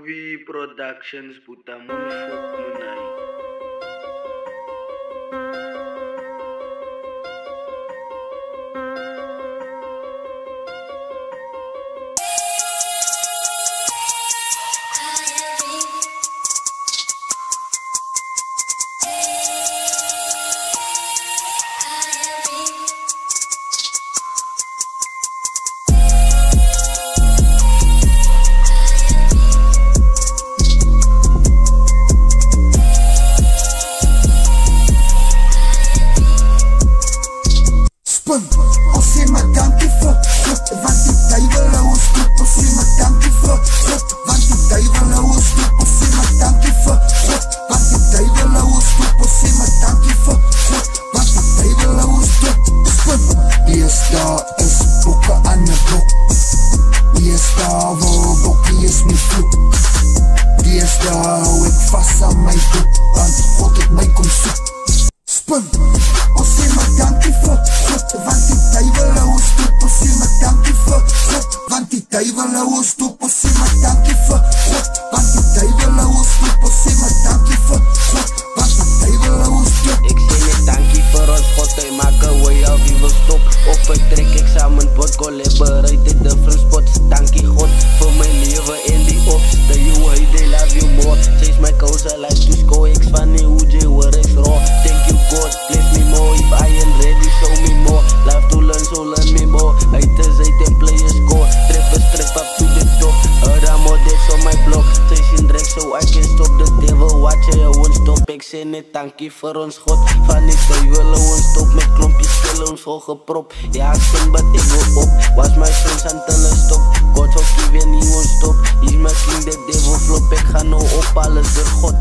Movie Productions puta mun fok munai. Als je me dankjewel God, want die duivel hou ons doep. Als je me dankjewel God, want die duivel hou ons doep. Als je me dankjewel God, want die duivel hou ons doep. Als je me dankjewel God, want die duivel hou ons doep. Lees daar is boeken aan de blok. Lees daar waar bokkie is my vloek. Lees daar hou ek vast aan my doep, want God het my kom soek. Als je me dankjewel God, want die duivel hou ons doep. Als je me dankjewel God, want die duivel hou ons doep. Als je me dankjewel God, want die duivel hou ons doep. Als je me dankjewel God, want die duivel hou ons doep. Ik zeg net dankie voor ons God, hij maak een way of wie wil stop. Op een trek examen bot, collaborate in different spots. Dankie God voor mijn leven en die ops. The you hate, they love you more. Chase my cause, I like to score. X funny, UJ, where it's raw. Thank you God, bless me more. If I ain't ready, show me more. Love to learn, so learn me more. Haters hate and players score. Trappers trap up to the top. Heard I'm all dead on my block. Chasing drag so I can stop the devil. Watch I won't stop. Ik zeg net dankie voor ons God. Van die duivel ons stop. Met klompjes killen ons vol geprop. Ja, ik sing but ik wil op. Was my sins until I stop. God forgive en nie ons stop. Is my king the devil flop. Ik ga nou op alles door God.